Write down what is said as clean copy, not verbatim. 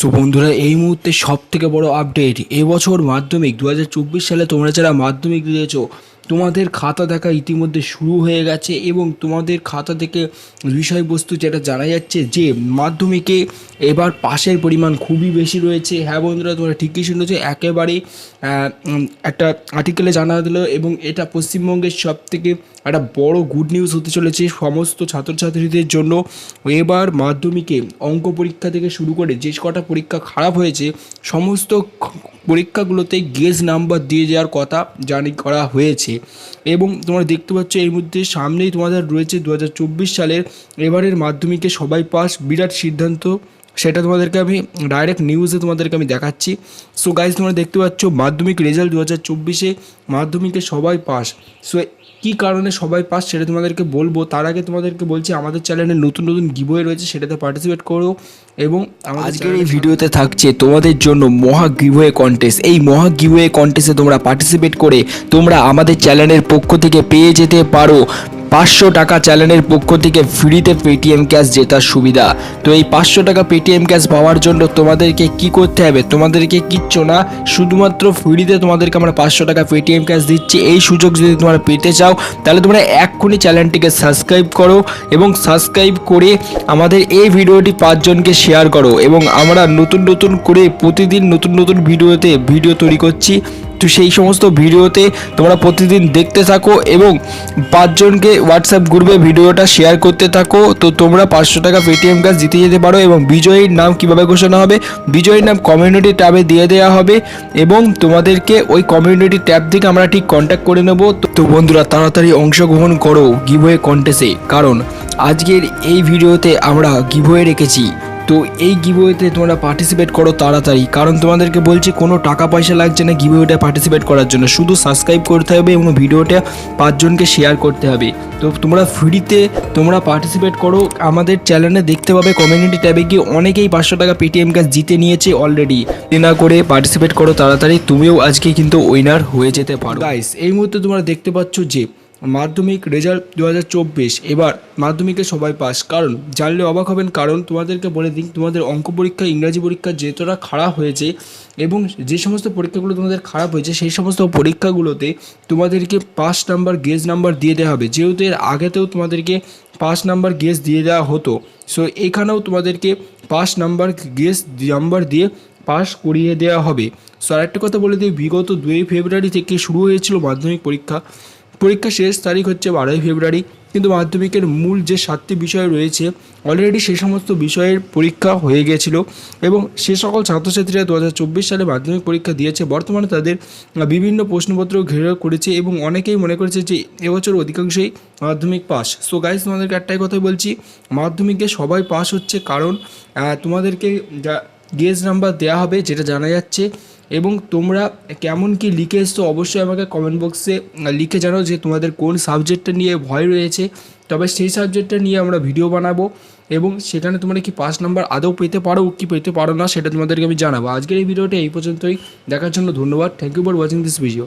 So বন্ধুরা, এই মুহূর্তে সবথেকে বড় আপডেট, এবছর মাধ্যমিক 2024 সালে তোমরা যারা মাধ্যমিক দিয়েছো তোমাদের খাতা দেখা ইতিমধ্যে শুরু হয়ে গেছে এবং তোমাদের খাতা থেকে বিষয়বস্তু যেটা জানা যাচ্ছে যে মাধ্যমিকে এবার পাশের পরিমাণ খুবই বেশি রয়েছে। হ্যাঁ বন্ধুরা, তোমরা ঠিকই শুনেছো, একেবারে একটা আর্টিকেলে জানা দিল এবং এটা পশ্চিমবঙ্গের সবথেকে একটা বড় গুড নিউজ হতে চলেছে সমস্ত ছাত্রছাত্রীদের জন্য। এবার মাধ্যমিকে অঙ্ক পরীক্ষা থেকে শুরু করে যে কটা পরীক্ষা খারাপ হয়েছে সমস্ত পরীক্ষাগুলোতে গেজ নাম্বার দিয়ে যাওয়ার কথা জারি করা হয়েছে। এবং তোমরা দেখতে পাচ্ছ এর মধ্যে সামনেই তোমাদের রয়েছে 2024 সালের এবারের মাধ্যমিকে সবাই পাস, বিরাট সিদ্ধান্ত, সেটা তোমাদেরকে আমি ডাইরেক্ট নিউজে তোমাদেরকে আমি দেখাচ্ছি। সো গাইজ, তোমরা দেখতে পাচ্ছ মাধ্যমিক রেজাল্ট 2024-এ মাধ্যমিকে সবাই পাস। সো কী কারণে সবাই পাস সেটা তোমাদেরকে বলবো, তার আগে তোমাদেরকে বলছি আমাদের চ্যানেলে নতুন নতুন গিভওয়ে রয়েছে, সেটাতে পার্টিসিপেট করো। এবং আজকের এই ভিডিওতে থাকছে তোমাদের জন্য মহা গিভওয়ে কন্টেস্ট। এই মহা গিভওয়ে কন্টেস্টে তোমরা পার্টিসিপেট করে তোমরা আমাদের চ্যানেলের পক্ষ থেকে পেয়ে যেতে পারো 500 টাকা চ্যানেলের পক্ষ থেকে ফ্রিতে পেটিএম ক্যাশ জেতার সুবিধা। তো এই 500 টাকা পেটিএম ক্যাশ পাওয়ার জন্য তোমাদেরকে কি করতে হবে, তোমাদেরকে কিচ্ছু না, শুধুমাত্র ফ্রিতে তোমাদেরকে আমরা 500 টাকা পেটিএম ক্যাশ দিচ্ছি। এই সুযোগ যদি তোমরা পেতে চাও তাহলে তোমরা এক্ষুনি চ্যানেলটিকে সাবস্ক্রাইব করো এবং সাবস্ক্রাইব করে আমাদের এই ভিডিওটি 5 জনকে শেয়ার করো। এবং আমরা নতুন নতুন করে প্রতিদিন নতুন নতুন ভিডিও তৈরি করছি, তো সেই সমস্ত ভিডিওতে তোমরা প্রতিদিন দেখতে থাকো এবং 5 জনকে হোয়াটসঅ্যাপ গ্রুপে ভিডিওটা শেয়ার করতে থাকো। তো তোমরা 500 টাকা পেটিএম ক্যাশ জিতে যেতে পারো। এবং বিজয়ীর নাম কিভাবে ঘোষণা হবে, বিজয়ীর নাম কমিউনিটি ট্যাবে দিয়ে দেওয়া হবে এবং তোমাদেরকে ওই কমিউনিটি ট্যাব থেকে আমরা ঠিক কন্ট্যাক্ট করে নেব। তো বন্ধুরা, তাড়াতাড়ি অংশগ্রহণ করো গিভওয়ে কন্টেস্টে, কারণ আজকের এই ভিডিওতে আমরা গিভওয়ে রেখেছি। তো এই গিভওয়েতে তোমরা পার্টিসিপেট করো তাড়াতাড়ি, কারণ তোমাদেরকে বলছি কোনো টাকা পয়সা লাগছে না গিভওয়েটা পার্টিসিপেট করার জন্য, শুধু সাবস্ক্রাইব করতে হবে এবং ভিডিওটা 5 জনকে শেয়ার করতে হবে। তো তোমরা ফ্রিতে তোমরা পার্টিসিপেট করো, আমাদের চ্যানেলে দেখতে পাবে কমিউনিটি ট্যাবে গিয়ে অনেকেই 500 টাকা পেটিএম ক্যাশ জিতে নিয়েছে অলরেডি। না করে পার্টিসিপেট করো তাড়াতাড়ি, তুমিও আজকে কিন্তু উইনার হয়ে যেতে পারো। গাইস, এই মুহূর্তে তোমরা দেখতে পাচ্ছ যে মাধ্যমিক রেজাল্ট 2024, এবার মাধ্যমিকে সবাই পাস। কারণ জানলে অবাক হবেন, কারণ তোমাদেরকে বলে দিই, তোমাদের অঙ্ক পরীক্ষা, ইংরাজি পরীক্ষা যেতটা খারাপ হয়েছে এবং যে সমস্ত পরীক্ষাগুলো তোমাদের খারাপ হয়েছে সেই সমস্ত পরীক্ষাগুলোতে তোমাদেরকে 5 নাম্বার গেজ নাম্বার দিয়ে দেওয়া হবে, যেহেতু এর আগেতেও তোমাদেরকে 5 নাম্বার গেজ দিয়ে দেওয়া হতো। সো এখানেও তোমাদেরকে 5 নাম্বার গেজ নাম্বার দিয়ে পাস করিয়ে দেওয়া হবে। সো আরেকটা কথা বলে দিই, বিগত 2 ফেব্রুয়ারি থেকে শুরু হয়েছিল মাধ্যমিক পরীক্ষা শেষ তারিখ হচ্ছে 12 ফেব্রুয়ারি, কিন্তু মাধ্যমিকের মূল যে 7টি বিষয় রয়েছে অলরেডি সে সমস্ত বিষয়ের পরীক্ষা হয়ে গিয়েছিল এবং সে সকল ছাত্রছাত্রীরা 2024 সালে মাধ্যমিক পরীক্ষা দিয়েছে। বর্তমানে তাদের বিভিন্ন প্রশ্নপত্র ঘেরাও করেছে এবং অনেকেই মনে করেছে যে এবছর অধিকাংশই মাধ্যমিক পাস। সো গাইস, তোমাদেরকে একটাই কথা বলছি, মাধ্যমিকে সবাই পাস হচ্ছে, কারণ তোমাদেরকে যা গেজ নাম্বার দেওয়া হবে যেটা জানা যাচ্ছে। এবং তোমরা কেমন কি লিখে এসছো অবশ্যই আমাকে কমেন্ট বক্সে লিখে জানাও যে তোমাদের কোন সাবজেক্টটা নিয়ে ভয় রয়েছে, তবে সেই সাবজেক্টটা নিয়ে আমরা ভিডিও বানাবো এবং সেখানে তোমরা কি 5 নাম্বার আদৌ পেতে পারো কি পেতে পারো না সেটা তোমাদেরকে আমি জানাবো। আজকের এই ভিডিওটা এই পর্যন্তই, দেখার জন্য ধন্যবাদ। Thank you for watching this video.